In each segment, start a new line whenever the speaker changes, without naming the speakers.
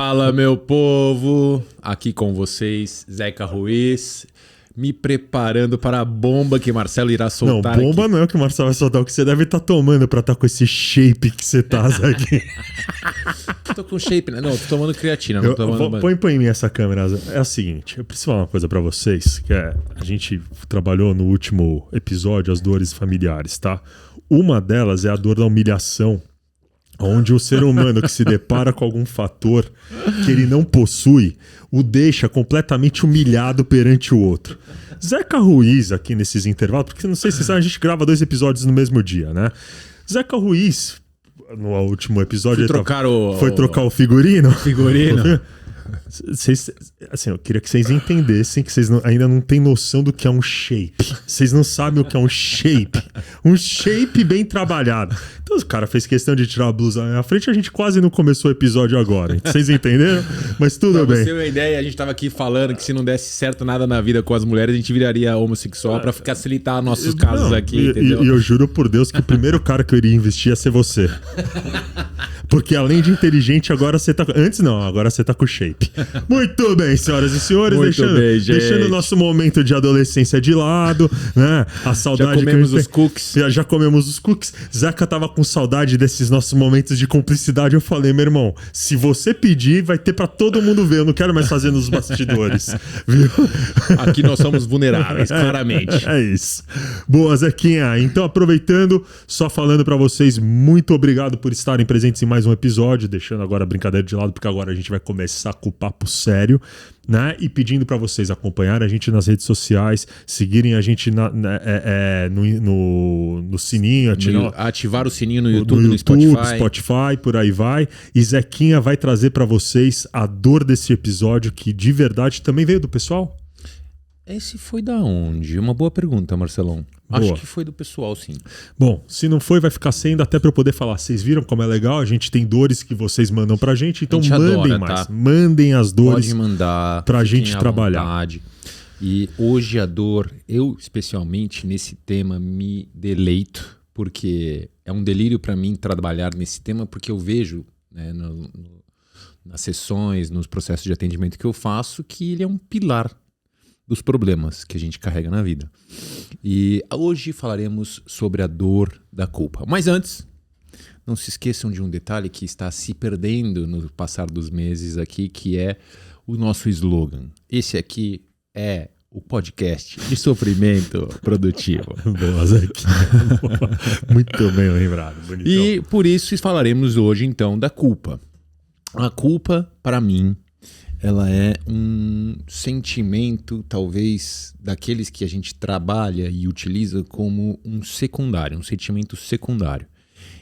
Fala, meu povo! Aqui com vocês, Zeca Ruiz, me preparando para a bomba que Marcelo irá soltar.
Não, bomba
aqui.
não é o que o Marcelo vai soltar, o que você deve estar tomando pra estar com esse shape que você tá, Zeca.
Tô com shape, né? Não, tô tomando creatina. Não tô tomando...
Põe em mim essa câmera. É o seguinte, eu preciso falar uma coisa pra vocês, que é, a gente trabalhou no último episódio as dores familiares, tá? Uma delas é a dor da humilhação, onde o ser humano que se depara com algum fator que ele não possui, o deixa completamente humilhado perante o outro. Zeca Ruiz, aqui nesses intervalos, porque não sei se a gente grava 2 episódios no mesmo dia, né? Zeca Ruiz, no último episódio, foi trocar o figurino. Assim, eu queria que vocês entendessem que vocês ainda não têm noção do que é um shape. Vocês não sabem o que é um shape. Um shape bem trabalhado. Então o cara fez questão de tirar a blusa na frente, a gente quase não começou o episódio agora. Vocês entenderam? Mas tudo bem.
Pra você ter uma ideia, a gente tava aqui falando que se não desse certo nada na vida com as mulheres, a gente viraria homossexual pra facilitar nossos casos aqui, entendeu?
E eu juro por Deus que o primeiro cara que eu iria investir ia ser você. Porque além de inteligente, agora você tá... Antes não, agora você tá com shape. Muito bem, senhoras e senhores. Deixando o nosso momento de adolescência de lado, né? A saudade.
Já comemos os cookies.
Já comemos os cookies. Zeca tava com saudade desses nossos momentos de cumplicidade. Eu falei, meu irmão, se você pedir, vai ter pra todo mundo ver. Eu não quero mais fazer nos bastidores. Viu?
Aqui nós somos vulneráveis, claramente.
É isso. Boa, Zequinha. Então, aproveitando, só falando pra vocês, muito obrigado por estarem presentes em mais um episódio, deixando agora a brincadeira de lado, porque agora a gente vai começar com o papo sério, né? E pedindo para vocês acompanharem a gente nas redes sociais, seguirem a gente no sininho,
ativar o sininho no YouTube, no
Spotify, por aí vai. E Zequinha vai trazer para vocês a dor desse episódio, que de verdade também veio do pessoal.
Esse foi da onde? Uma boa pergunta, Marcelão.
Boa.
Acho que foi do pessoal, sim.
Bom, se não foi, vai ficar sendo até para eu poder falar. Vocês viram como é legal? A gente tem dores que vocês mandam pra gente, então mandem
adora,
mais.
Tá?
Mandem as dores.
Pode mandar
pra gente trabalhar.
Vontade. E hoje a dor, eu especialmente nesse tema me deleito, porque é um delírio para mim trabalhar nesse tema, porque eu vejo, né, nas sessões, nos processos de atendimento que eu faço, que ele é um pilar dos problemas que a gente carrega na vida. E hoje falaremos sobre a dor da culpa. Mas antes, não se esqueçam de um detalhe que está se perdendo no passar dos meses aqui, que é o nosso slogan. Esse aqui é o podcast de sofrimento produtivo.
Boa, Zequinha. Muito bem lembrado. Bonitão.
E por isso falaremos hoje, então, da culpa. A culpa, para mim, ela é um sentimento, talvez, daqueles que a gente trabalha e utiliza como um secundário, um sentimento secundário.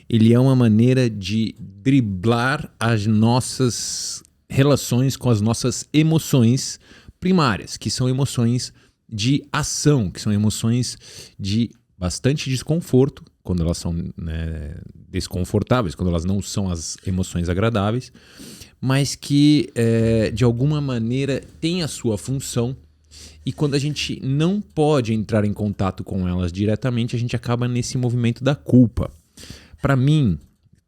Ele é uma maneira de driblar as nossas relações com as nossas emoções primárias, que são emoções de ação, que são emoções de bastante desconforto, quando elas são, né, desconfortáveis, quando elas não são as emoções agradáveis, mas que de alguma maneira tem a sua função, e quando a gente não pode entrar em contato com elas diretamente, a gente acaba nesse movimento da culpa. Para mim,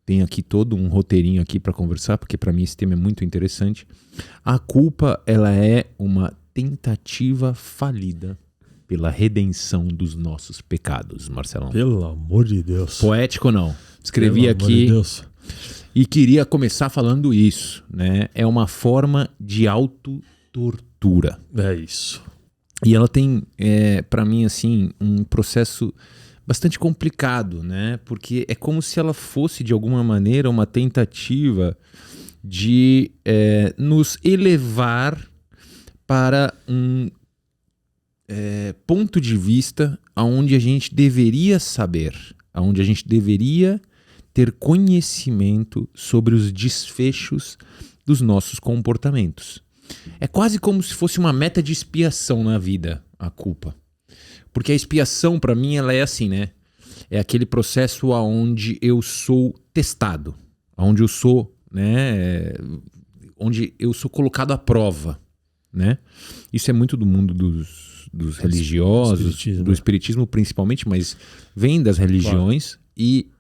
tem aqui todo um roteirinho aqui para conversar, porque para mim esse tema é muito interessante. A culpa, ela é uma tentativa falida pela redenção dos nossos pecados, Marcelão.
Pelo amor de Deus.
Poético ou não? Escrevi
Pelo
aqui.
amor de Deus.
E queria começar falando isso, né? É uma forma de autotortura.
É isso.
E ela tem, para mim, assim, um processo bastante complicado, né? Porque é como se ela fosse, de alguma maneira, uma tentativa de nos elevar para um ponto de vista onde a gente deveria saber, onde a gente deveria ter conhecimento sobre os desfechos dos nossos comportamentos. É quase como se fosse uma meta de expiação na vida, a culpa. Porque a expiação, para mim, ela é assim, né? É aquele processo onde eu sou testado, onde eu sou, né? Onde eu sou colocado à prova, né? Isso é muito do mundo dos religiosos, do espiritismo principalmente, mas vem das religiões. Claro. E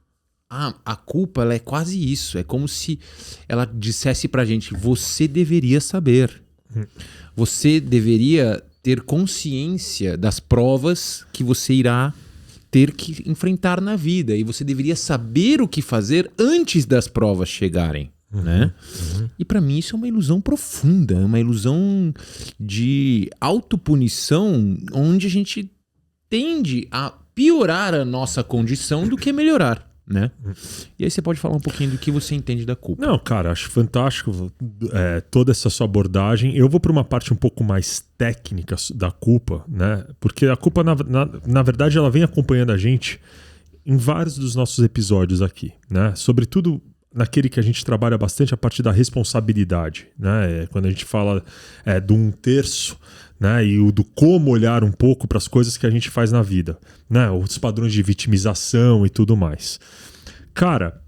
a culpa, ela é quase isso. É como se ela dissesse pra gente: você deveria saber. Você deveria ter consciência das provas que você irá ter que enfrentar na vida. E você deveria saber o que fazer antes das provas chegarem. Né? E pra mim isso é uma ilusão profunda. É uma ilusão de autopunição, onde a gente tende a piorar a nossa condição do que melhorar, né? E aí você pode falar um pouquinho do que você entende da culpa.
Não, cara, acho fantástico toda essa sua abordagem. Eu vou para uma parte um pouco mais técnica da culpa, né? Porque a culpa, na verdade, ela vem acompanhando a gente em vários dos nossos episódios aqui, né? Sobretudo naquele que a gente trabalha bastante a partir da responsabilidade, né? Quando a gente fala do 1/3, né? E do como olhar um pouco para as coisas que a gente faz na vida, né? Os padrões de vitimização e tudo mais. Cara,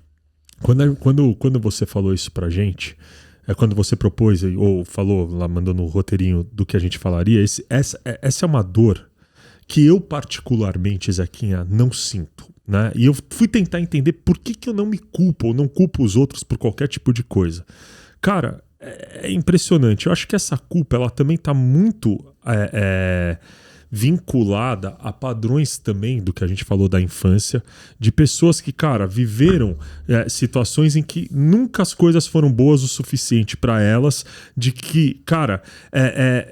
quando você falou isso pra gente, quando você propôs ou falou lá, mandou no roteirinho do que a gente falaria, essa é uma dor que eu particularmente, Zequinha, não sinto, né? E eu fui tentar entender por que eu não me culpo ou não culpo os outros por qualquer tipo de coisa. Cara, é impressionante. Eu acho que essa culpa ela também está muito vinculada a padrões também do que a gente falou da infância, de pessoas que, cara, viveram situações em que nunca as coisas foram boas o suficiente para elas, de que, cara,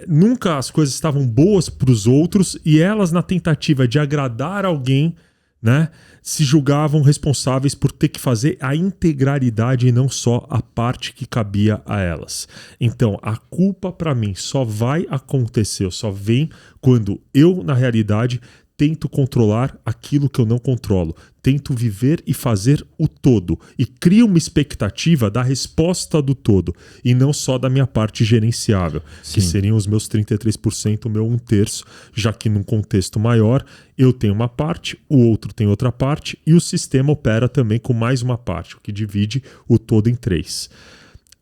nunca as coisas estavam boas para os outros e elas, na tentativa de agradar alguém, né, se julgavam responsáveis por ter que fazer a integralidade e não só a parte que cabia a elas. Então, a culpa para mim só vai acontecer, só vem quando eu, na realidade, tento controlar aquilo que eu não controlo. Tento viver e fazer o todo. E crio uma expectativa da resposta do todo. E não só da minha parte gerenciável. Sim. Que seriam os meus 33%, o meu 1/3. Já que num contexto maior, eu tenho uma parte, o outro tem outra parte. E o sistema opera também com mais uma parte. O que divide o todo em 3.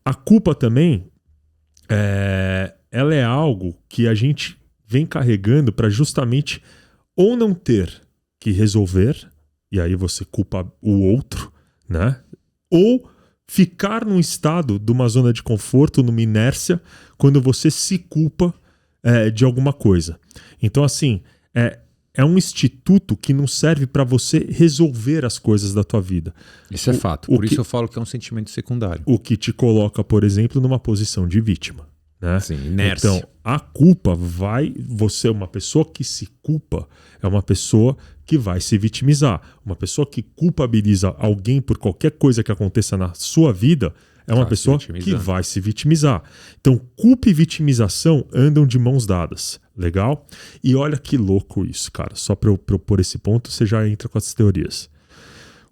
A culpa também, ela é algo que a gente vem carregando para justamente ou não ter que resolver, e aí você culpa o outro, né? Ou ficar num estado de uma zona de conforto, numa inércia, quando você se culpa de alguma coisa. Então, assim, é um instituto que não serve para você resolver as coisas da tua vida.
Isso é fato. Por isso eu falo que é um sentimento secundário.
O que te coloca, por exemplo, numa posição de vítima. Né?
Sim, inércia.
Então, a culpa você, uma pessoa que se culpa, é uma pessoa que vai se vitimizar. Uma pessoa que culpabiliza alguém por qualquer coisa que aconteça na sua vida, é uma pessoa que vai se vitimizar. Então, culpa e vitimização andam de mãos dadas. Legal? E olha que louco isso, cara. Só para eu propor esse ponto, você já entra com as teorias.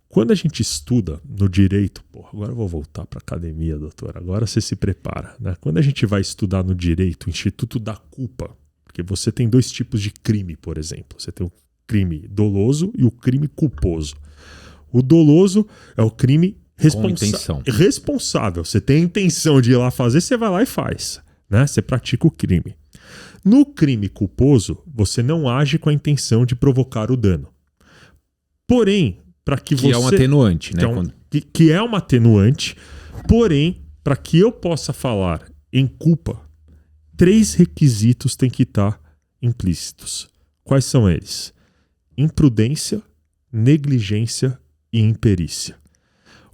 Quando a gente estuda no direito, agora eu vou voltar para a academia, doutor, agora você se prepara, né? Quando a gente vai estudar no direito, o Instituto da Culpa, porque você tem 2 tipos de crime, por exemplo. Você tem o crime doloso e o crime culposo. O doloso é o crime responsável. Você tem a intenção de ir lá fazer, você vai lá e faz, né? Você pratica o crime. No crime culposo, você não age com a intenção de provocar o dano. Porém, que
é um atenuante, né?
Que é uma atenuante, porém, para que eu possa falar em culpa, 3 requisitos têm que estar implícitos. Quais são eles? Imprudência, negligência e imperícia.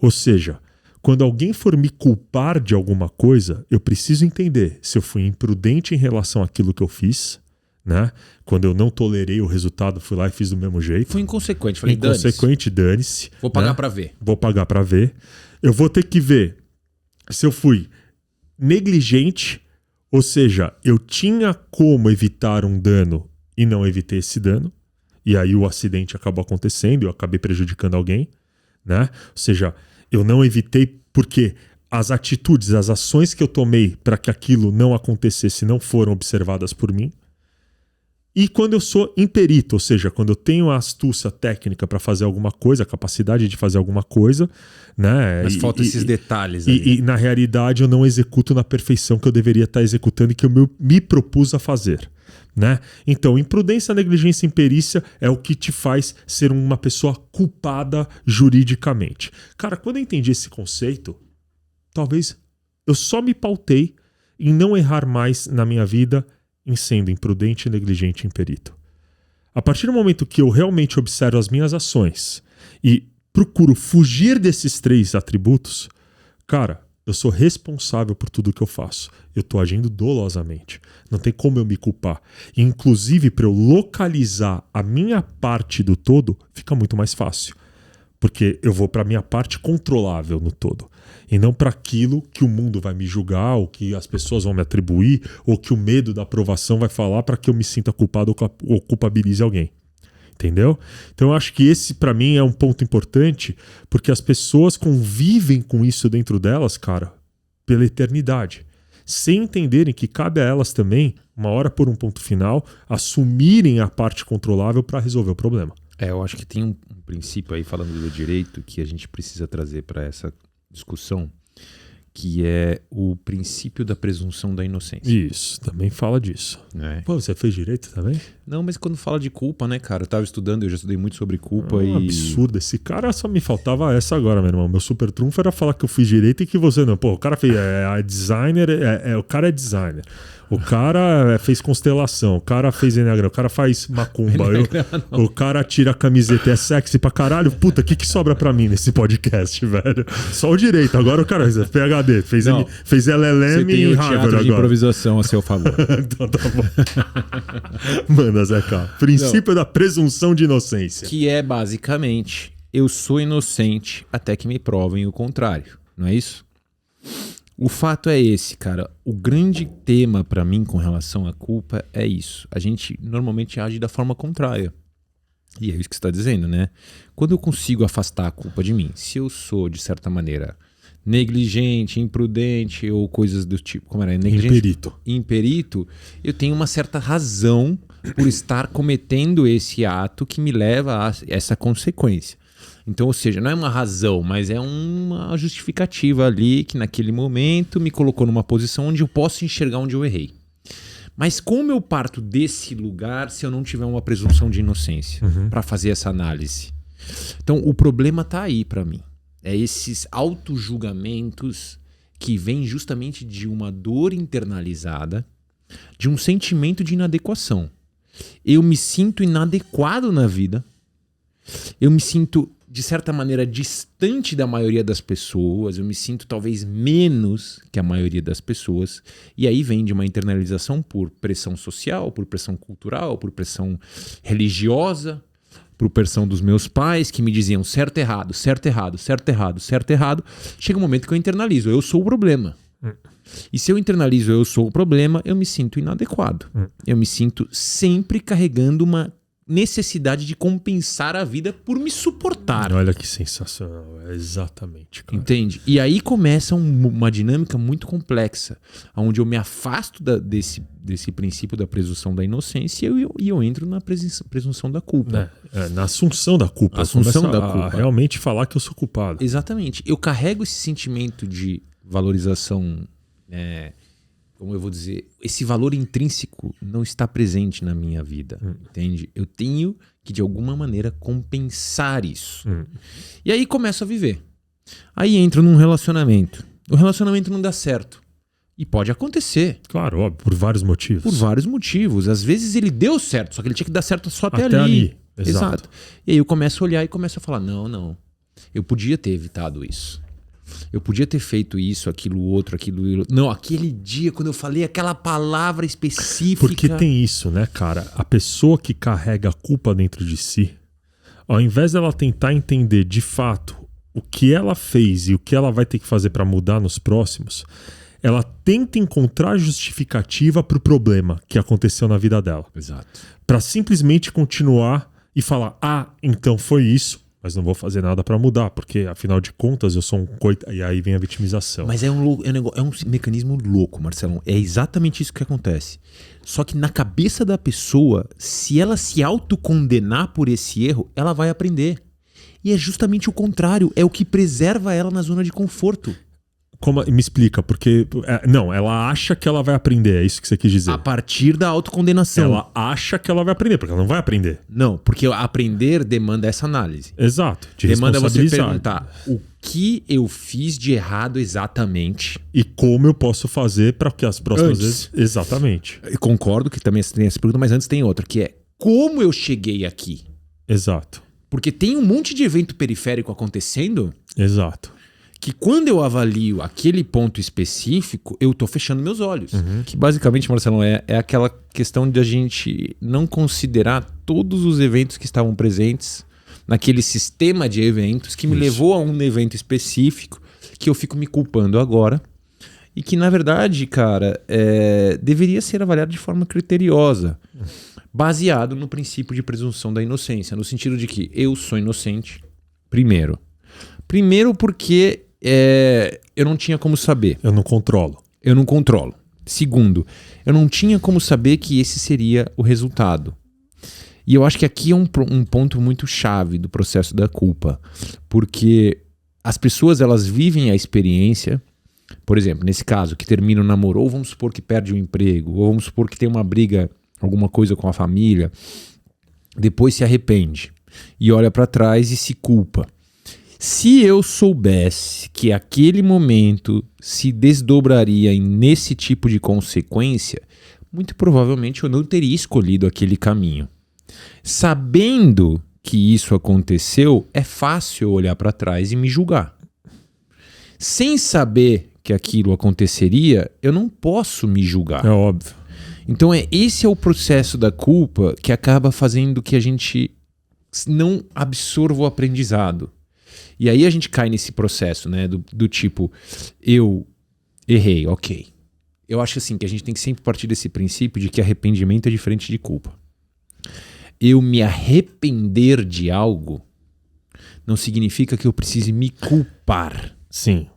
Ou seja, quando alguém for me culpar de alguma coisa, eu preciso entender se eu fui imprudente em relação àquilo que eu fiz, né? Quando eu não tolerei o resultado, fui lá e fiz do mesmo jeito.
Foi inconsequente. Falei,
dane-se.
Vou pagar para ver.
Vou pagar para ver. Eu vou ter que ver se eu fui negligente, ou seja, eu tinha como evitar um dano e não evitei esse dano. E aí o acidente acabou acontecendo, eu acabei prejudicando alguém, né? Ou seja, eu não evitei porque as atitudes, as ações que eu tomei para que aquilo não acontecesse não foram observadas por mim. E quando eu sou imperito, ou seja, quando eu tenho a astúcia técnica para fazer alguma coisa, a capacidade de fazer alguma coisa, né?
Mas faltam esses detalhes
e na realidade eu não executo na perfeição que eu deveria estar executando e que eu me propus a fazer, né? Então, imprudência, negligência e imperícia é o que te faz ser uma pessoa culpada juridicamente. Cara, quando eu entendi esse conceito, talvez eu só me pautei em não errar mais na minha vida em sendo imprudente, negligente e imperito. A partir do momento que eu realmente observo as minhas ações e procuro fugir desses 3 atributos, cara, eu sou responsável por tudo que eu faço. Eu estou agindo dolosamente. Não tem como eu me culpar. E, inclusive, para eu localizar a minha parte do todo, fica muito mais fácil. Porque eu vou para a minha parte controlável no todo. E não para aquilo que o mundo vai me julgar, ou que as pessoas vão me atribuir, ou que o medo da aprovação vai falar para que eu me sinta culpado ou culpabilize alguém. Entendeu? Então eu acho que esse para mim é um ponto importante, porque as pessoas convivem com isso dentro delas, cara, pela eternidade. Sem entenderem que cabe a elas também, uma hora por um ponto final, assumirem a parte controlável para resolver o problema.
Eu acho que tem um princípio aí, falando do direito, que a gente precisa trazer para essa discussão, que é o princípio da presunção da inocência.
Isso, também fala disso. Pô, você fez direito também?
Não, mas quando fala de culpa, né, cara? Eu tava estudando, eu já estudei muito sobre culpa
Absurdo. Esse cara só me faltava essa agora, meu irmão. Meu super trunfo era falar que eu fiz direito e que você não. Pô, o cara fez designer, o cara é designer. O cara fez constelação, o cara fez enneagrama, o cara faz macumba, o cara tira a camiseta, é sexy pra caralho. Puta, o que sobra pra mim nesse podcast, velho? Só o direito. Agora o cara fez PhD, fez LLM em Harvard agora.
De improvisação a seu favor.
Então tá bom. Manda, Zeca. Princípio da presunção de inocência.
Que é basicamente, eu sou inocente até que me provem o contrário, não é isso? O fato é esse, cara. O grande tema pra mim com relação à culpa é isso. A gente normalmente age da forma contrária. E é isso que você está dizendo, né? Quando eu consigo afastar a culpa de mim, se eu sou, de certa maneira, negligente, imprudente ou coisas do tipo... Como era? Negligente? Imperito. Eu tenho uma certa razão por estar cometendo esse ato que me leva a essa consequência. Então, ou seja, não é uma razão, mas é uma justificativa ali que naquele momento me colocou numa posição onde eu posso enxergar onde eu errei. Mas como eu parto desse lugar se eu não tiver uma presunção de inocência para fazer essa análise? Então, o problema está aí para mim. É esses autojulgamentos que vêm justamente de uma dor internalizada, de um sentimento de inadequação. Eu me sinto inadequado na vida, eu me sinto, de certa maneira, distante da maioria das pessoas, eu me sinto talvez menos que a maioria das pessoas, e aí vem de uma internalização por pressão social, por pressão cultural, por pressão religiosa, por pressão dos meus pais que me diziam certo, errado, certo, errado, certo, errado, certo, errado. Chega um momento que eu internalizo, eu sou o problema. E se eu internalizo eu sou o problema, eu me sinto inadequado. Eu me sinto sempre carregando uma necessidade de compensar a vida por me suportar.
Olha que sensacional, é exatamente, cara.
Entende? E aí começa uma dinâmica muito complexa, onde eu me afasto desse princípio da presunção da inocência e eu entro na presunção da culpa.
Na assunção da culpa.
Assunção da culpa.
Realmente falar que eu sou culpado.
Exatamente. Eu carrego esse sentimento de valorização, como eu vou dizer, esse valor intrínseco não está presente na minha vida, entende? Eu tenho que, de alguma maneira, compensar isso. E aí começo a viver. Aí entro num relacionamento. O relacionamento não dá certo. E pode acontecer.
Claro, óbvio, por vários motivos.
Por vários motivos. Às vezes ele deu certo, só que ele tinha que dar certo só até ali.
Exato.
E aí eu começo a olhar e começo a falar, não, eu podia ter evitado isso. Eu podia ter feito isso, aquilo, outro, aquilo... Não, aquele dia, quando eu falei aquela palavra específica...
Porque tem isso, né, cara? A pessoa que carrega a culpa dentro de si, ao invés dela tentar entender de fato o que ela fez e o que ela vai ter que fazer para mudar nos próximos, ela tenta encontrar justificativa para o problema que aconteceu na vida dela.
Exato.
Para simplesmente continuar e falar, então foi isso, mas não vou fazer nada para mudar, porque afinal de contas eu sou um coitado. E aí vem a vitimização.
Mas é um mecanismo louco, Marcelão. É exatamente isso que acontece. Só que na cabeça da pessoa, se ela se autocondenar por esse erro, ela vai aprender. E é justamente o contrário, é o que preserva ela na zona de conforto.
Me explica, porque... Não, ela acha que ela vai aprender, é isso que você quis dizer.
A partir da autocondenação.
Ela acha que ela vai aprender, porque ela não vai aprender.
Não, porque aprender demanda essa análise.
Exato, de
demanda você
responsabilizar.
perguntar o que eu fiz de errado exatamente.
E como eu posso fazer para que as próximas vezes... Exatamente.
Eu concordo que também tem essa pergunta, mas antes tem outra, que é como eu cheguei aqui?
Exato.
Porque tem um monte de evento periférico acontecendo...
Exato.
Que quando eu avalio aquele ponto específico, eu tô fechando meus olhos. Que basicamente, Marcelo, é aquela questão de a gente não considerar todos os eventos que estavam presentes naquele sistema de eventos que me levou a um evento específico que eu fico me culpando agora e que, na verdade, cara, deveria ser avaliado de forma criteriosa, baseado no princípio de presunção da inocência, no sentido de que eu sou inocente, primeiro porque eu não tinha como saber.
Eu não controlo.
Segundo, eu não tinha como saber que esse seria o resultado. E eu acho que aqui é um ponto muito chave do processo da culpa. Porque as pessoas, elas vivem a experiência, por exemplo, nesse caso, que termina o namoro, ou vamos supor que perde o emprego, ou vamos supor que tem uma briga, alguma coisa com a família, depois se arrepende e olha para trás e se culpa. Se eu soubesse que aquele momento se desdobraria nesse tipo de consequência, muito provavelmente eu não teria escolhido aquele caminho. Sabendo que isso aconteceu, é fácil olhar para trás e me julgar. Sem saber que aquilo aconteceria, eu não posso me julgar.
É óbvio.
Então esse é o processo da culpa que acaba fazendo que a gente não absorva o aprendizado. E aí a gente cai nesse processo, né? Do tipo, eu errei, ok. Eu acho assim que a gente tem que sempre partir desse princípio de que arrependimento é diferente de culpa. Eu me arrepender de algo não significa que eu precise me culpar.
Sim.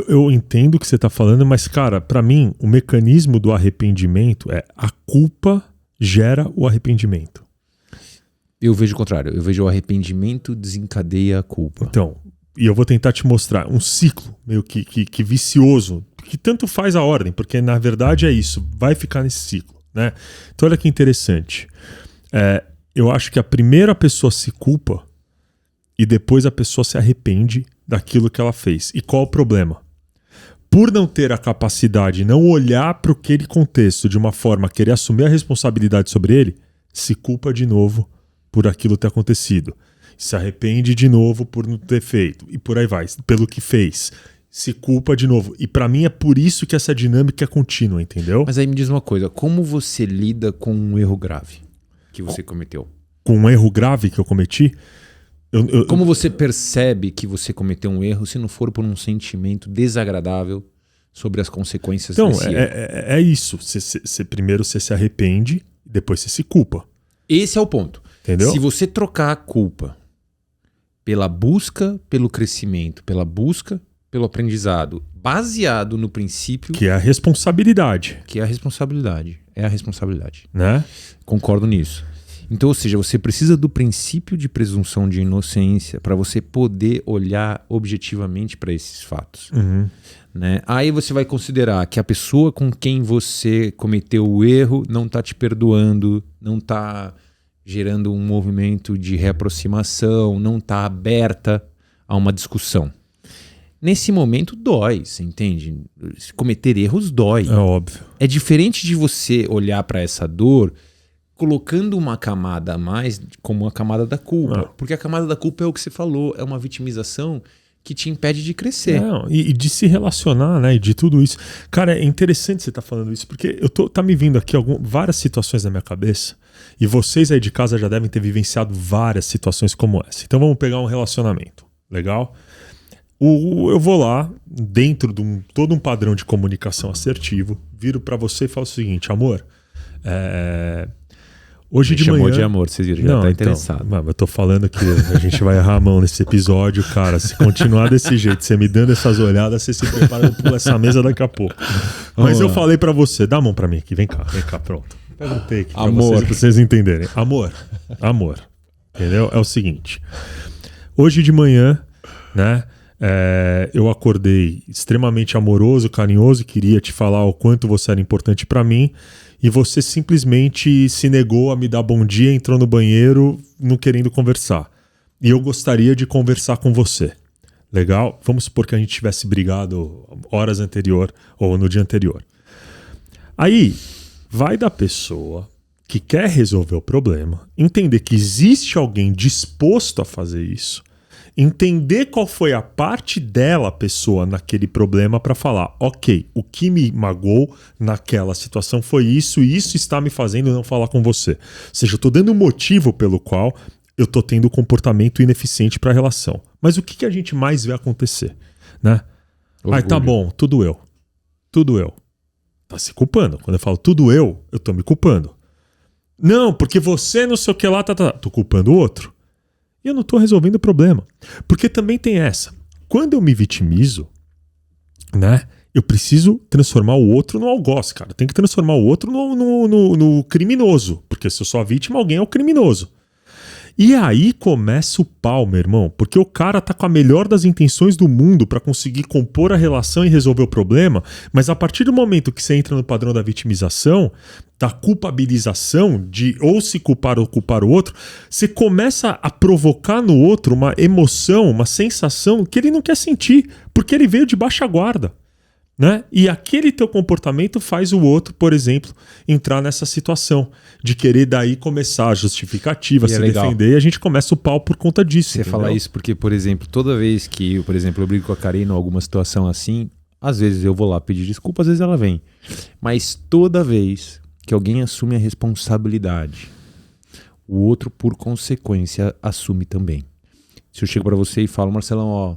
Eu entendo o que você está falando, mas, cara, para mim, o mecanismo do arrependimento é a culpa gera o arrependimento.
Eu vejo o contrário. Eu vejo o arrependimento desencadeia a culpa.
Então, e eu vou tentar te mostrar um ciclo meio que vicioso, que tanto faz a ordem, porque na verdade é isso, vai ficar nesse ciclo, né? Então olha que interessante. Eu acho que a primeira pessoa se culpa e depois a pessoa se arrepende daquilo que ela fez. E qual o problema? Por não ter a capacidade, não olhar para aquele contexto de uma forma a querer assumir a responsabilidade sobre ele, se culpa de novo por aquilo ter acontecido. Se arrepende de novo por não ter feito. E por aí vai, pelo que fez. Se culpa de novo. E pra mim é por isso que essa dinâmica é contínua, entendeu?
Mas aí me diz uma coisa, como você lida com um erro grave que você cometeu?
Com um erro grave que eu cometi?
Como você percebe que você cometeu um erro se não for por um sentimento desagradável sobre as consequências desse erro?
É isso. Primeiro você se arrepende, depois você se culpa.
Esse é o ponto.
Entendeu?
Se você trocar a culpa pela busca pelo crescimento, pela busca pelo aprendizado, baseado no princípio...
Que é a responsabilidade.
Que é a responsabilidade. É a responsabilidade.
Né?
Concordo nisso. Então, ou seja, você precisa do princípio de presunção de inocência para você poder olhar objetivamente para esses fatos.
Uhum.
Né? Aí você vai considerar que a pessoa com quem você cometeu o erro não está te perdoando, não está gerando um movimento de reaproximação, não está aberta a uma discussão. Nesse momento dói, você entende? Cometer erros dói.
É óbvio.
É diferente de você olhar para essa dor colocando uma camada a mais como a camada da culpa. Porque a camada da culpa é o que você falou, é uma vitimização que te impede de crescer.
Não, e de se relacionar, né? E de tudo isso. Cara, é interessante você estar falando isso, porque tá me vindo aqui várias situações na minha cabeça, e vocês aí de casa já devem ter vivenciado várias situações como essa. Então vamos pegar um relacionamento. Legal? Eu vou lá, dentro de todo um padrão de comunicação assertivo, viro para você e falo o seguinte, amor, Hoje de
chamou
manhã...
de amor, vocês viram, já tá interessado.
Então, eu tô falando que a gente vai errar a mão nesse episódio, cara. Se continuar desse jeito, você me dando essas olhadas, você se prepara pra pular essa mesa daqui a pouco. Mas eu falei pra você, dá a mão pra mim aqui, vem cá, pronto. Pega um take pra vocês entenderem. Amor. Entendeu? É o seguinte. Hoje de manhã, né, eu acordei extremamente amoroso, carinhoso, queria te falar o quanto você era importante pra mim, e você simplesmente se negou a me dar bom dia, entrou no banheiro, não querendo conversar. E eu gostaria de conversar com você. Legal? Vamos supor que a gente tivesse brigado horas anterior ou no dia anterior. Aí, vai da pessoa que quer resolver o problema, entender que existe alguém disposto a fazer isso, entender qual foi a parte dela, a pessoa, naquele problema para falar, ok, o que me magoou naquela situação foi isso e isso está me fazendo não falar com você. Ou seja, eu estou dando um motivo pelo qual eu estou tendo um comportamento ineficiente para a relação. Mas o que a gente mais vê acontecer? Né? Aí tá bom, tudo eu. Tá se culpando. Quando eu falo tudo eu tô me culpando. Não, porque você não sei o que lá, tô culpando o outro. E eu não tô resolvendo o problema. Porque também tem essa. Quando eu me vitimizo, né, eu preciso transformar o outro no algoz, cara. Tem que transformar o outro no criminoso. Porque se eu sou a vítima, alguém é o criminoso. E aí começa o pau, meu irmão, porque o cara tá com a melhor das intenções do mundo para conseguir compor a relação e resolver o problema, mas a partir do momento que você entra no padrão da vitimização, da culpabilização, de ou se culpar ou culpar o outro, você começa a provocar no outro uma emoção, uma sensação que ele não quer sentir, porque ele veio de baixa guarda. Né? E aquele teu comportamento faz o outro, por exemplo, entrar nessa situação de querer daí começar a justificativa, se defender, e a gente começa o pau por conta disso.
Você fala isso porque, por exemplo, toda vez que eu, por exemplo, eu brigo com a Karina ou alguma situação assim, às vezes eu vou lá pedir desculpa, às vezes ela vem. Mas toda vez que alguém assume a responsabilidade, o outro, por consequência, assume também. Se eu chego pra você e falo, Marcelão, ó,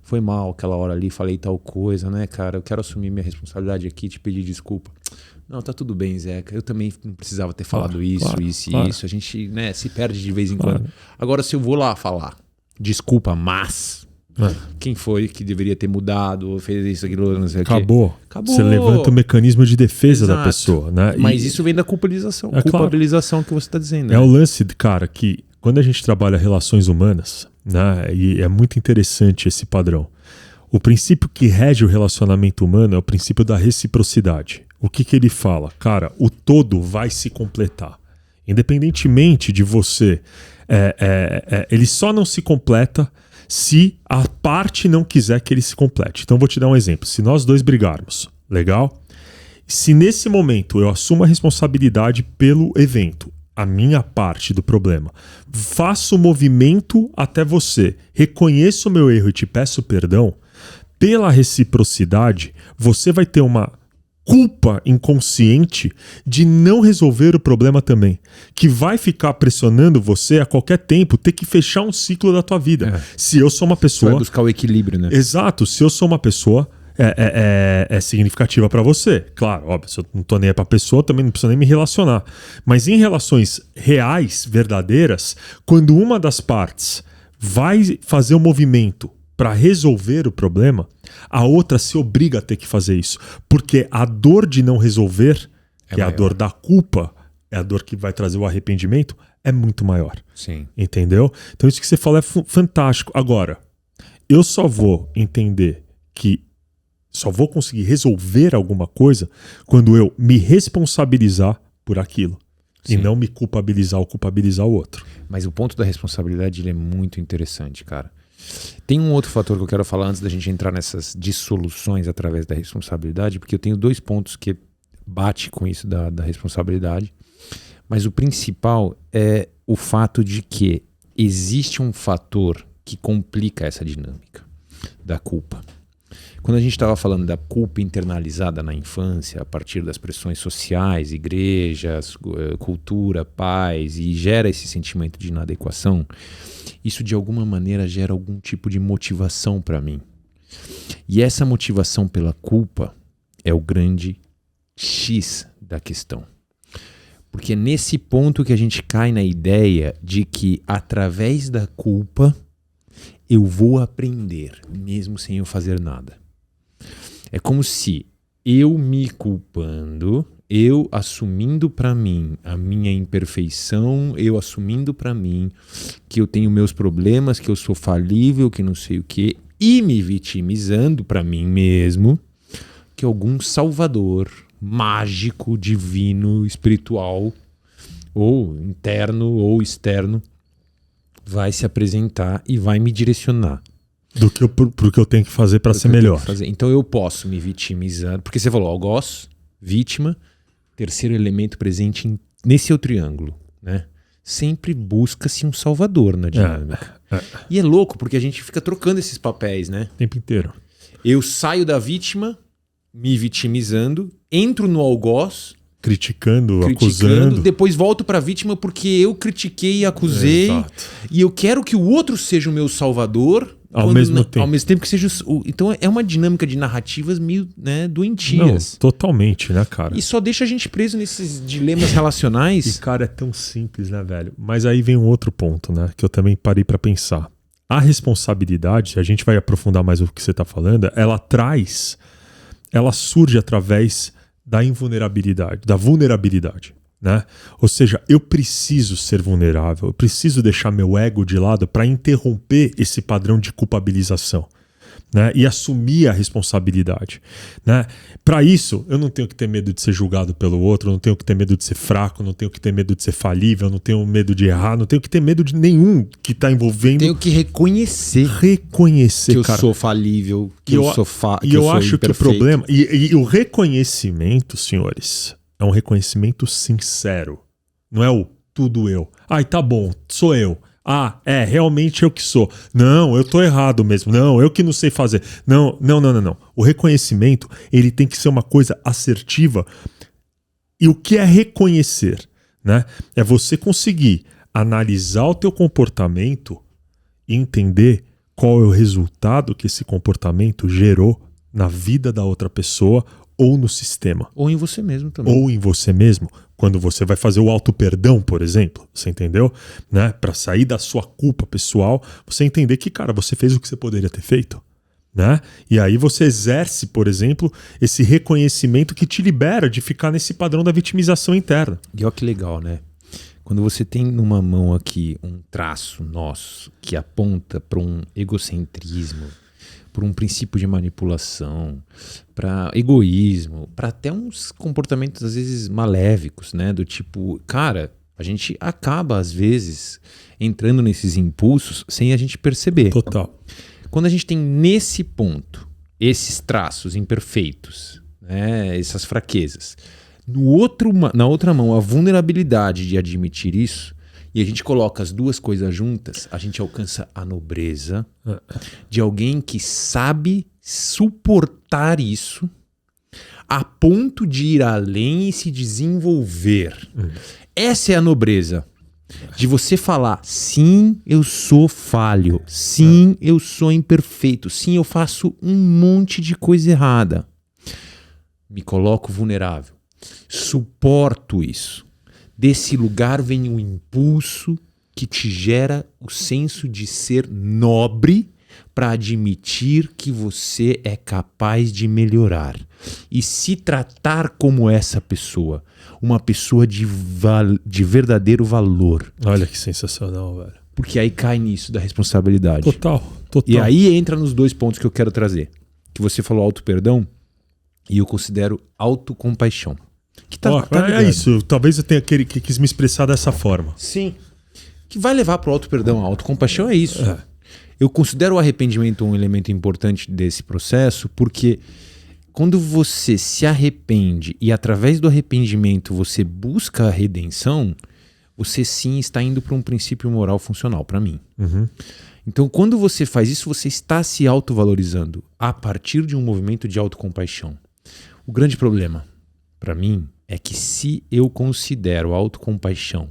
foi mal aquela hora ali, falei tal coisa, né, cara? Eu quero assumir minha responsabilidade aqui, te pedir desculpa. Não, tá tudo bem, Zeca. Eu também não precisava ter falado isso. A gente, né, se perde de vez em quando. Agora, se eu vou lá falar, desculpa, mas quem foi que deveria ter mudado, fez isso, aquilo, não sei o quê.
Acabou. Você levanta o mecanismo de defesa da pessoa, né?
Mas isso vem da culpabilização. Culpabilização que você tá dizendo.
É o lance, cara, que quando a gente trabalha relações humanas, né, e é muito interessante esse padrão. O princípio que rege o relacionamento humano é o princípio da reciprocidade. O que ele fala? Cara, o todo vai se completar. Independentemente de você... ele só não se completa se a parte não quiser que ele se complete. Então, vou te dar um exemplo. Se nós dois brigarmos, legal? Se nesse momento eu assumo a responsabilidade pelo evento, a minha parte do problema, faço o movimento até você, reconheço o meu erro e te peço perdão, pela reciprocidade, você vai ter uma culpa inconsciente de não resolver o problema também, que vai ficar pressionando você a qualquer tempo ter que fechar um ciclo da tua vida. Se eu sou uma pessoa...
Você vai buscar o equilíbrio, né?
Exato. Se eu sou uma pessoa... É significativa para você. Claro, óbvio, se eu não tô nem aí pra pessoa, também não preciso nem me relacionar. Mas em relações reais, verdadeiras, quando uma das partes vai fazer um movimento para resolver o problema, a outra se obriga a ter que fazer isso. Porque a dor de não resolver, que é a dor da culpa, é a dor que vai trazer o arrependimento, é muito maior.
Sim.
Entendeu? Então isso que você fala é fantástico. Agora, eu só vou entender que só vou conseguir resolver alguma coisa quando eu me responsabilizar por aquilo. Sim. E não me culpabilizar ou culpabilizar o outro.
Mas o ponto da responsabilidade ele é muito interessante, cara. Tem um outro fator que eu quero falar antes da gente entrar nessas dissoluções através da responsabilidade, porque eu tenho 2 pontos que bate com isso da responsabilidade. Mas o principal é o fato de que existe um fator que complica essa dinâmica da culpa. Quando a gente estava falando da culpa internalizada na infância, a partir das pressões sociais, igrejas, cultura, pais, e gera esse sentimento de inadequação, isso de alguma maneira gera algum tipo de motivação para mim. E essa motivação pela culpa é o grande X da questão. Porque é nesse ponto que a gente cai na ideia de que através da culpa eu vou aprender, mesmo sem eu fazer nada. É como se eu me culpando, eu assumindo para mim a minha imperfeição, eu assumindo para mim que eu tenho meus problemas, que eu sou falível, que não sei o quê, e me vitimizando para mim mesmo, que algum salvador mágico, divino, espiritual, ou interno ou externo, vai se apresentar e vai me direcionar.
Pro que eu tenho que fazer para ser melhor.
Então eu posso me vitimizar, porque você falou algoz, vítima, terceiro elemento presente nesse é o triângulo, né? Sempre busca-se um salvador na dinâmica. E é louco, porque a gente fica trocando esses papéis, né?
O tempo inteiro.
Eu saio da vítima, me vitimizando, entro no algoz,
criticando, acusando.
Depois volto para a vítima porque eu critiquei e acusei. Exato. E eu quero que o outro seja o meu salvador.
Ao mesmo
tempo que seja então é uma dinâmica de narrativas meio, né, doentias.
Não, totalmente, né, cara?
E só deixa a gente preso nesses dilemas relacionais.
E, cara, é tão simples, né, velho? Mas aí vem um outro ponto, né, que eu também parei para pensar. A responsabilidade, a gente vai aprofundar mais o que você tá falando, ela surge através da invulnerabilidade, da vulnerabilidade, né? Ou seja, eu preciso ser vulnerável, eu preciso deixar meu ego de lado para interromper esse padrão de culpabilização, né? E assumir a responsabilidade, né? Para isso, eu não tenho que ter medo de ser julgado pelo outro, eu não tenho que ter medo de ser fraco, não tenho que ter medo de ser falível, não tenho medo de errar, não tenho que ter medo de nenhum que está envolvendo.
Tenho que reconhecer que
cara,
eu sou falível, que eu sou
e eu acho que o problema e o reconhecimento, senhores, é um reconhecimento sincero. Não é o tudo eu. Ai, tá bom, sou eu. Ah, realmente eu que sou. Não, eu tô errado mesmo. Não, eu que não sei fazer. Não. O reconhecimento, ele tem que ser uma coisa assertiva. E o que é reconhecer, né? É você conseguir analisar o teu comportamento e entender qual é o resultado que esse comportamento gerou na vida da outra pessoa ou no sistema.
Ou em você mesmo também.
Ou em você mesmo. Quando você vai fazer o auto-perdão, por exemplo, você entendeu? Né? Para sair da sua culpa pessoal, você entender que, cara, você fez o que você poderia ter feito. Né? E aí você exerce, por exemplo, esse reconhecimento que te libera de ficar nesse padrão da vitimização interna.
E olha que legal, né? Quando você tem numa mão aqui um traço nosso que aponta para um egocentrismo, para um princípio de manipulação, para egoísmo, para até uns comportamentos às vezes maléficos, né? Do tipo, cara, a gente acaba às vezes entrando nesses impulsos sem a gente perceber.
Total.
Quando a gente tem nesse ponto esses traços imperfeitos, né? Essas fraquezas, na outra mão a vulnerabilidade de admitir isso, e a gente coloca as duas coisas juntas, a gente alcança a nobreza de alguém que sabe suportar isso a ponto de ir além e se desenvolver. Essa é a nobreza. De você falar, sim, eu sou falho, sim, eu sou imperfeito, sim, eu faço um monte de coisa errada. Me coloco vulnerável. Suporto isso. Desse lugar vem o impulso que te gera o senso de ser nobre para admitir que você é capaz de melhorar e se tratar como essa pessoa, uma pessoa de verdadeiro valor.
Olha que sensacional, velho.
Porque aí cai nisso da responsabilidade.
Total.
E aí entra nos dois pontos que eu quero trazer. Que você falou auto-perdão e eu considero autocompaixão. Que
é isso, talvez eu tenha que quis me expressar dessa forma.
Sim. Que vai levar para o auto-perdão. A autocompaixão é isso. Eu considero o arrependimento um elemento importante desse processo porque quando você se arrepende e através do arrependimento você busca a redenção, você sim está indo para um princípio moral funcional, para mim. Então quando você faz isso, você está se autovalorizando a partir de um movimento de autocompaixão. O grande problema, para mim, é que se eu considero a autocompaixão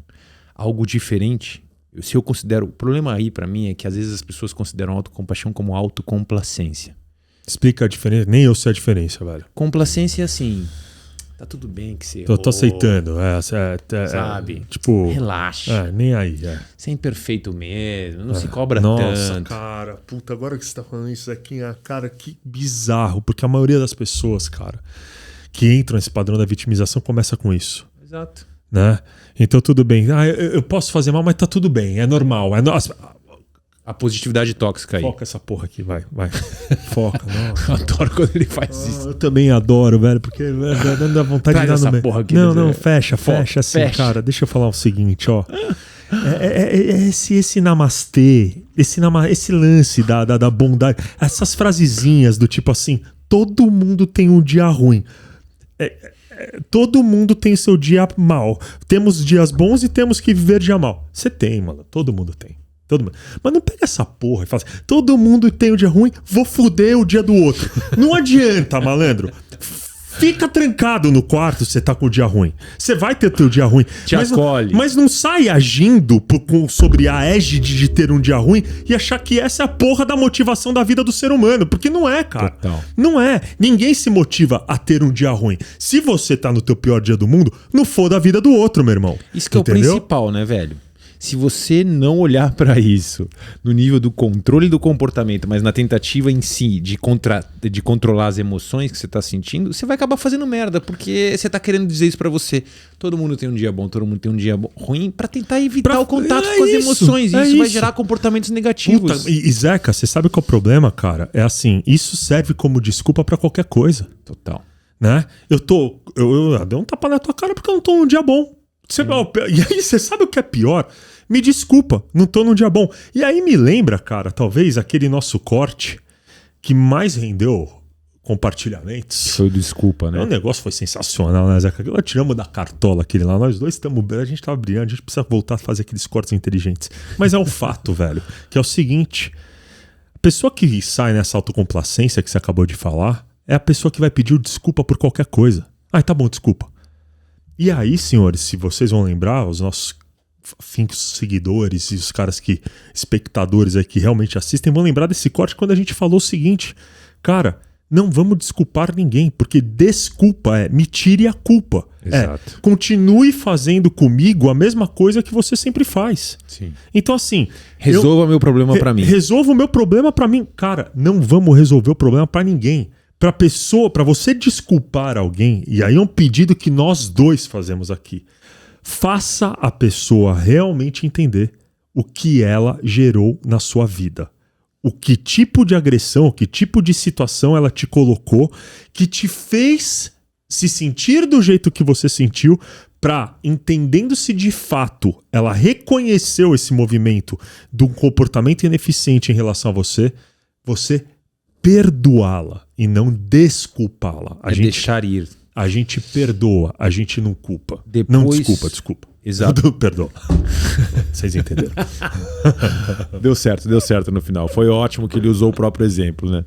algo diferente, se eu considero... O problema aí para mim é que às vezes as pessoas consideram a autocompaixão como autocomplacência.
Explica a diferença. Nem eu sei a diferença, velho.
Complacência é assim... Tá tudo bem que você
Tô aceitando.
sabe?
Tipo...
Relaxa.
Nem aí,
Você é imperfeito mesmo, não se cobra
Nossa,
tanto.
cara, puta, agora que você tá falando isso aqui, cara, que bizarro, porque a maioria das pessoas, cara, que entram nesse padrão da vitimização começa com isso.
Exato.
Né? Então tudo bem. Eu posso fazer mal, mas tá tudo bem, é normal.
A positividade tóxica aí.
Foca essa porra aqui, vai. Foca, nossa.
Eu adoro quando ele faz isso.
Eu também adoro, velho, porque não dá vontade de dar no meio.
Porra aqui,
não, fecha assim,
fecha.
cara. Deixa eu falar o seguinte, ó. Esse namastê, esse lance da bondade, essas frasezinhas do tipo assim, todo mundo tem um dia ruim. Todo mundo tem seu dia mal. Temos dias bons e temos que viver dia mal. Você tem, mano. Todo mundo tem. Mas não pega essa porra e fala assim, todo mundo tem um dia ruim, vou foder o dia do outro. Não adianta, malandro. Fica trancado no quarto se você tá com o dia ruim. Você vai ter o teu dia ruim. Mas não sai agindo sobre a égide de ter um dia ruim e achar que essa é a porra da motivação da vida do ser humano. Porque não é, cara.
Total.
Não é. Ninguém se motiva a ter um dia ruim. Se você tá no teu pior dia do mundo, não foda a vida do outro, meu irmão.
Isso que é o principal, né, velho? Se você não olhar pra isso no nível do controle do comportamento, mas na tentativa em si de controlar as emoções que você tá sentindo, você vai acabar fazendo merda, porque você tá querendo dizer isso pra você. Todo mundo tem um dia bom, todo mundo tem um dia ruim, pra tentar evitar o contato com as emoções. E isso vai gerar comportamentos negativos.
Puta, e Zeca, você sabe qual é o problema, cara? É assim, isso serve como desculpa pra qualquer coisa.
Total.
Né? Eu dei um tapa na tua cara porque eu não tô num dia bom. E aí, você sabe o que é pior? Me desculpa, não tô num dia bom. E aí me lembra, cara, talvez aquele nosso corte que mais rendeu compartilhamentos.
Foi desculpa, né?
O negócio foi sensacional, né, Zeca? Nós tiramos da cartola aquele lá, nós dois estamos... A gente tava brilhando, a gente precisa voltar a fazer aqueles cortes inteligentes. Mas é um fato, velho, que é o seguinte: a pessoa que sai nessa autocomplacência que você acabou de falar é a pessoa que vai pedir desculpa por qualquer coisa. Tá bom, desculpa. E aí, senhores, se vocês vão lembrar, os nossos seguidores e os caras espectadores aí que realmente assistem, vão lembrar desse corte quando a gente falou o seguinte: cara, não vamos desculpar ninguém, porque desculpa me tire a culpa.
Exato.
Continue fazendo comigo a mesma coisa que você sempre faz.
Sim.
Então, assim...
Resolva meu problema pra mim.
Resolva o meu problema pra mim. Cara, não vamos resolver o problema pra ninguém. Pra você desculpar alguém, e aí é um pedido que nós dois fazemos aqui, faça a pessoa realmente entender o que ela gerou na sua vida. O que tipo de agressão, o que tipo de situação ela te colocou, que te fez se sentir do jeito que você sentiu, pra, entendendo se de fato ela reconheceu esse movimento de um comportamento ineficiente em relação a você perdoá-la e não desculpá-la.
Deixar ir.
A gente perdoa, a gente não culpa.
Depois...
Não, desculpa.
Exato.
Perdoa. Vocês entenderam.
Deu certo no final. Foi ótimo que ele usou o próprio exemplo, né?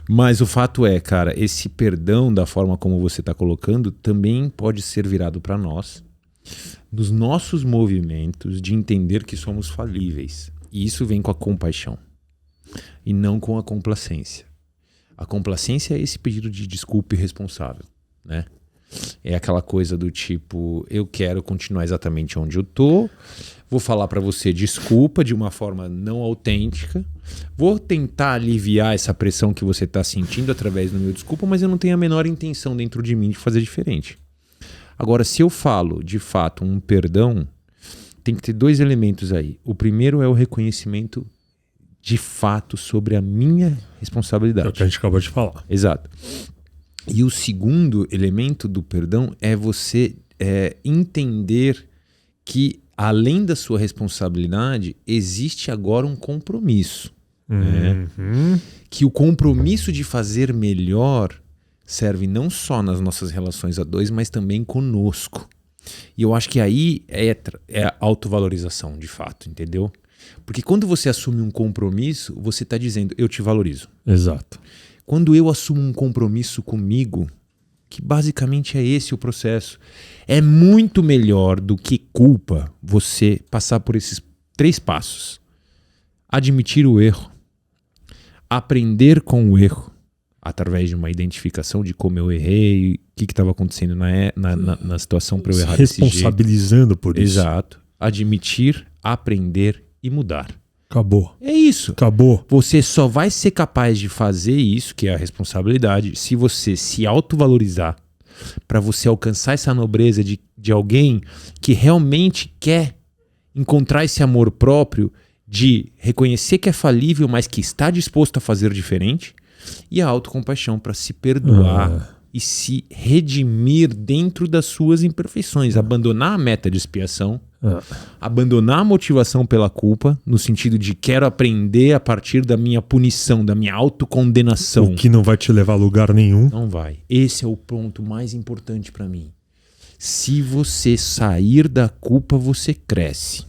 Mas o fato é, cara, esse perdão da forma como você está colocando também pode ser virado para nós, nos nossos movimentos de entender que somos falíveis. E isso vem com a compaixão e não com a complacência. A complacência é esse pedido de desculpa irresponsável, né? É aquela coisa do tipo, eu quero continuar exatamente onde eu tô, vou falar pra você desculpa de uma forma não autêntica, vou tentar aliviar essa pressão que você tá sentindo através do meu desculpa, mas eu não tenho a menor intenção dentro de mim de fazer diferente. Agora, se eu falo, de fato, um perdão, tem que ter dois elementos aí. O primeiro é o reconhecimento de fato sobre a minha responsabilidade.
É o que a gente acabou de falar.
Exato. E o segundo elemento do perdão é você entender que, além da sua responsabilidade, existe agora um compromisso. Né? Que o compromisso de fazer melhor serve não só nas nossas relações a dois, mas também conosco. E eu acho que aí é autovalorização, de fato, entendeu? Porque quando você assume um compromisso, você está dizendo, eu te valorizo.
Exato.
Quando eu assumo um compromisso comigo, que basicamente é esse o processo, é muito melhor do que culpa você passar por esses 3 passos. Admitir o erro, aprender com o erro, através de uma identificação de como eu errei, o que estava acontecendo na situação para eu errar desse jeito.
Responsabilizando por isso.
Exato. Admitir, aprender e mudar.
Acabou.
É isso.
Acabou.
Você só vai ser capaz de fazer isso, que é a responsabilidade, se você se autovalorizar, para você alcançar essa nobreza de alguém que realmente quer encontrar esse amor próprio, de reconhecer que é falível, mas que está disposto a fazer diferente, e a autocompaixão para se perdoar e se redimir dentro das suas imperfeições, abandonar a meta de expiação, abandonar a motivação pela culpa, no sentido de quero aprender a partir da minha punição, da minha autocondenação.
O que não vai te levar a lugar nenhum.
Não vai. Esse é o ponto mais importante para mim. Se você sair da culpa, você cresce.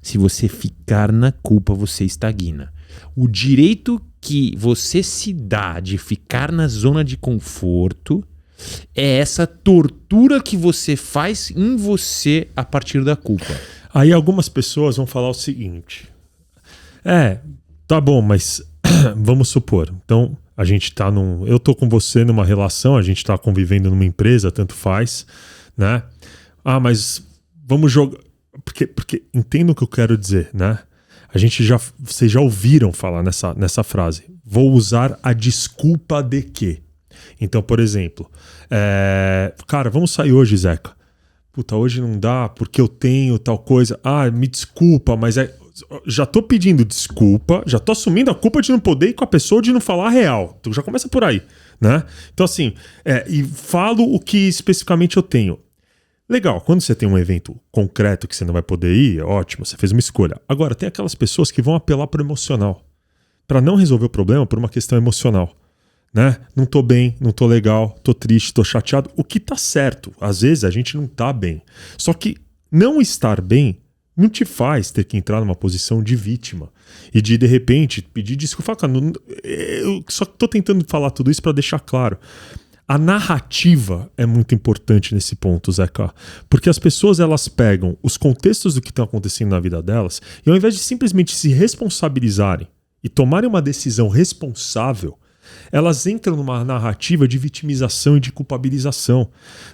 Se você ficar na culpa, você estagna. O direito que você se dá de ficar na zona de conforto é essa tortura que você faz em você a partir da culpa.
Aí algumas pessoas vão falar o seguinte: tá bom, mas vamos supor, então a gente tá eu tô com você numa relação, a gente tá convivendo numa empresa, tanto faz, né? Mas vamos jogar, porque entendo o que eu quero dizer, né? Vocês já ouviram falar nessa frase. Vou usar a desculpa de quê? Então, por exemplo, cara, vamos sair hoje, Zeca. Puta, hoje não dá porque eu tenho tal coisa. Me desculpa, mas já tô pedindo desculpa, já tô assumindo a culpa de não poder ir com a pessoa, de não falar a real. Então já começa por aí, né? Então assim, e falo o que especificamente eu tenho. Legal, quando você tem um evento concreto que você não vai poder ir, é ótimo, você fez uma escolha. Agora, tem aquelas pessoas que vão apelar para o emocional, para não resolver o problema por uma questão emocional, né? Não tô bem, não tô legal, tô triste, tô chateado, o que tá certo. Às vezes a gente não tá bem. Só que não estar bem não te faz ter que entrar numa posição de vítima e de repente, pedir desculpa. Cara, eu só tô tentando falar tudo isso para deixar claro. A narrativa é muito importante nesse ponto, Zeca, porque as pessoas elas pegam os contextos do que estão acontecendo na vida delas e ao invés de simplesmente se responsabilizarem e tomarem uma decisão responsável, elas entram numa narrativa de vitimização e de culpabilização,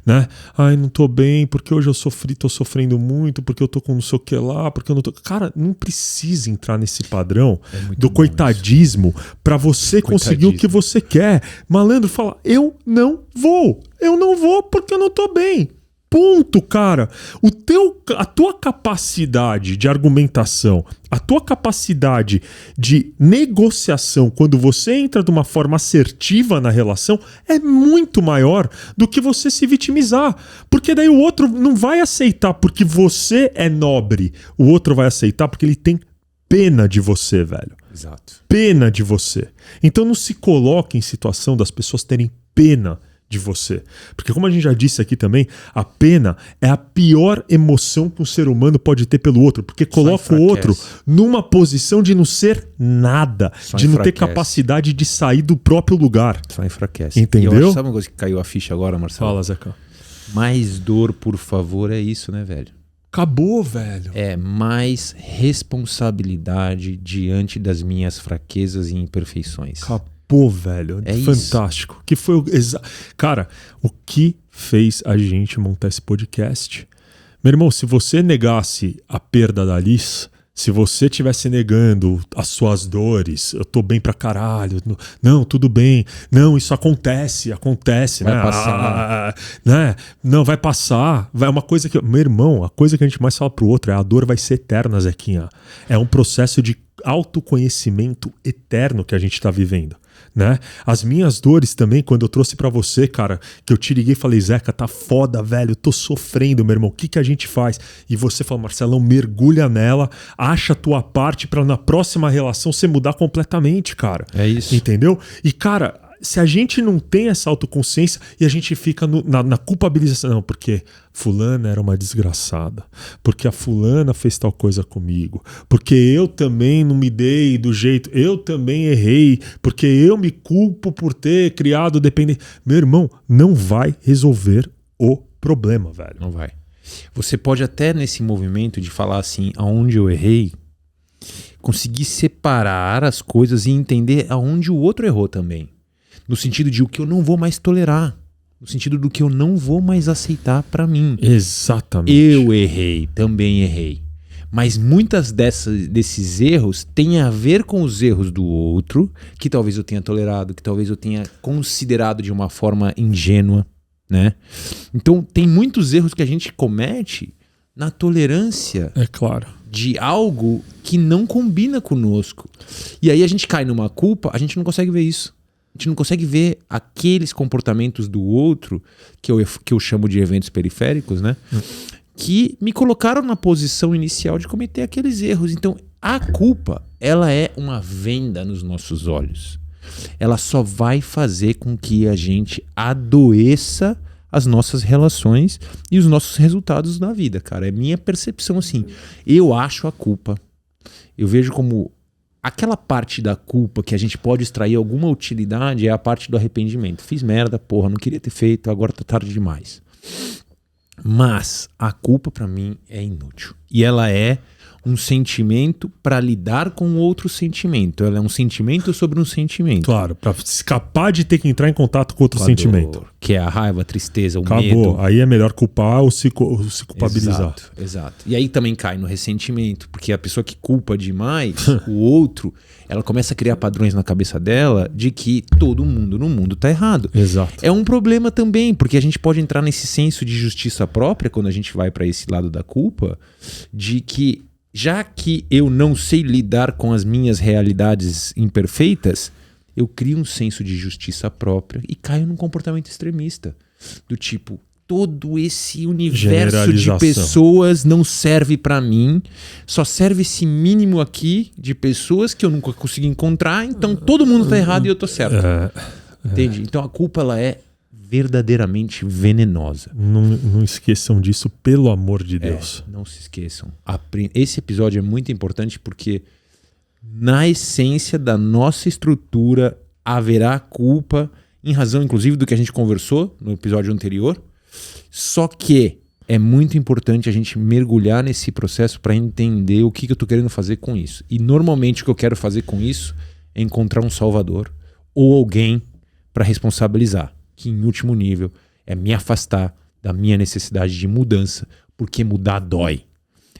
né? Não tô bem, porque hoje eu tô sofrendo muito, porque eu tô com não sei o que lá, porque eu não tô... Cara, não precisa entrar nesse padrão do coitadismo para você conseguir o que você quer. Malandro fala, eu não vou porque eu não tô bem. Ponto, cara. A tua capacidade de argumentação, a tua capacidade de negociação, quando você entra de uma forma assertiva na relação, é muito maior do que você se vitimizar. Porque daí o outro não vai aceitar porque você é nobre. O outro vai aceitar porque ele tem pena de você, velho.
Exato.
Pena de você. Então não se coloque em situação das pessoas terem pena de você. Porque como a gente já disse aqui também, a pena é a pior emoção que um ser humano pode ter pelo outro, porque coloca o outro numa posição de não ser nada, de não ter capacidade de sair do próprio lugar.
Só enfraquece.
Entendeu?
E eu acho, sabe uma coisa que caiu a ficha agora, Marcelo?
Fala, Zeca.
Mais dor, por favor, é isso, né, velho?
Acabou, velho.
É mais responsabilidade diante das minhas fraquezas e imperfeições.
Pô, velho,
é
fantástico.
Isso.
Que foi Cara, o que fez a gente montar esse podcast? Meu irmão, se você negasse a perda da Liz, se você estivesse negando as suas dores, eu tô bem pra caralho, não, tudo bem, não, isso acontece,
vai
né?
Passar.
Né? Não, vai passar. É uma coisa que... Meu irmão, a coisa que a gente mais fala pro outro é a dor vai ser eterna, Zequinha. É um processo de autoconhecimento eterno que a gente tá vivendo. Né? As minhas dores também, quando eu trouxe pra você, cara, que eu te liguei e falei, Zeca, tá foda, velho, eu tô sofrendo, meu irmão, o que a gente faz? E você falou, Marcelão, mergulha nela, acha a tua parte pra na próxima relação você mudar completamente, cara.
É isso.
Entendeu? E, cara, se a gente não tem essa autoconsciência e a gente fica na culpabilização, não, porque fulana era uma desgraçada, porque a fulana fez tal coisa comigo, porque eu também não me dei do jeito, eu também errei, porque eu me culpo por ter criado dependência. Meu irmão, não vai resolver o problema, velho.
Não vai. Você pode até nesse movimento de falar assim, aonde eu errei, conseguir separar as coisas e entender aonde o outro errou também. No sentido de o que eu não vou mais tolerar. No sentido do que eu não vou mais aceitar pra mim.
Exatamente.
Eu errei, também errei. Mas muitas desses erros têm a ver com os erros do outro, que talvez eu tenha tolerado, que talvez eu tenha considerado de uma forma ingênua, né? Então tem muitos erros que a gente comete na tolerância
É claro.
de algo que não combina conosco. E aí a gente cai numa culpa, a gente não consegue ver isso. A gente não consegue ver aqueles comportamentos do outro, que eu chamo de eventos periféricos, né? Que me colocaram na posição inicial de cometer aqueles erros. Então, a culpa, ela é uma venda nos nossos olhos. Ela só vai fazer com que a gente adoeça as nossas relações e os nossos resultados na vida, cara. É minha percepção assim. Eu acho a culpa, eu vejo como aquela parte da culpa que a gente pode extrair alguma utilidade é a parte do arrependimento. Fiz merda, porra, não queria ter feito, agora tá tarde demais. Mas a culpa pra mim é inútil. E ela é um sentimento para lidar com outro sentimento. Ela é um sentimento sobre um sentimento.
Claro, pra escapar de ter que entrar em contato com outro
Com a
sentimento.
dor, que é a raiva, a tristeza, o
Acabou.
medo.
Aí é melhor culpar ou se culpabilizar.
Exato. E aí também cai no ressentimento, porque a pessoa que culpa demais o outro, ela começa a criar padrões na cabeça dela de que todo mundo no mundo tá errado.
Exato.
É um problema também, porque a gente pode entrar nesse senso de justiça própria quando a gente vai para esse lado da culpa, de que já que eu não sei lidar com as minhas realidades imperfeitas, eu crio um senso de justiça própria e caio num comportamento extremista. Do tipo, todo esse universo de pessoas não serve pra mim, só serve esse mínimo aqui de pessoas que eu nunca consegui encontrar, então todo mundo tá errado e eu tô certo. Entende? Então a culpa, ela é verdadeiramente venenosa.
Não esqueçam disso, pelo amor de Deus.
Não se esqueçam. Esse episódio é muito importante porque na essência da nossa estrutura haverá culpa, em razão inclusive do que a gente conversou no episódio anterior. Só que é muito importante a gente mergulhar nesse processo para entender o que eu estou querendo fazer com isso. E normalmente o que eu quero fazer com isso é encontrar um salvador ou alguém para responsabilizar, que em último nível é me afastar da minha necessidade de mudança, porque mudar dói.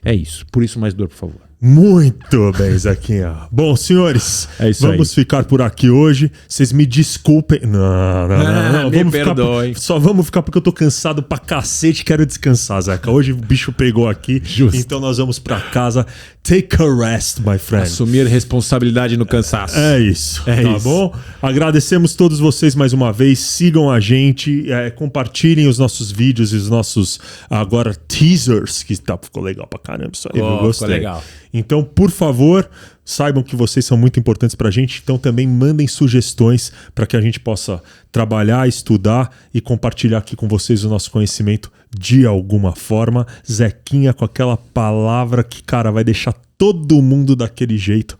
É isso. Por isso, mais dor, por favor.
Muito bem, Zequinha. Bom, senhores, vamos ficar por aqui hoje. Vocês me desculpem. Não.
Me perdoem.
Só vamos ficar porque eu tô cansado pra cacete. Quero descansar, Zeca. Hoje o bicho pegou aqui.
Justo.
Então nós vamos pra casa. Take a rest, my friend.
Assumir responsabilidade no cansaço.
É isso. Tá
isso.
Bom? Agradecemos todos vocês mais uma vez. Sigam a gente. Compartilhem os nossos vídeos e os nossos agora teasers. Que ficou legal pra caramba isso aí. Eu gostei.
Ficou legal.
Então, por favor, saibam que vocês são muito importantes pra gente. Então também mandem sugestões para que a gente possa trabalhar, estudar e compartilhar aqui com vocês o nosso conhecimento de alguma forma. Zequinha com aquela palavra que, cara, vai deixar todo mundo daquele jeito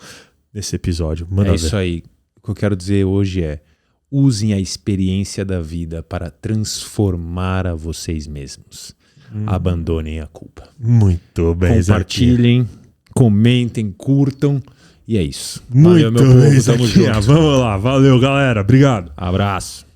nesse episódio. Manda ver.
Isso aí. O que eu quero dizer hoje é: usem a experiência da vida para transformar a vocês mesmos. Abandonem a culpa.
Muito bem,
compartilhem, comentem, curtam. E é isso.
Muito
Valeu, meu povo.
bem,
Tamo
Zequinha.
junto.
Vamos lá. Valeu, galera. Obrigado.
Abraço.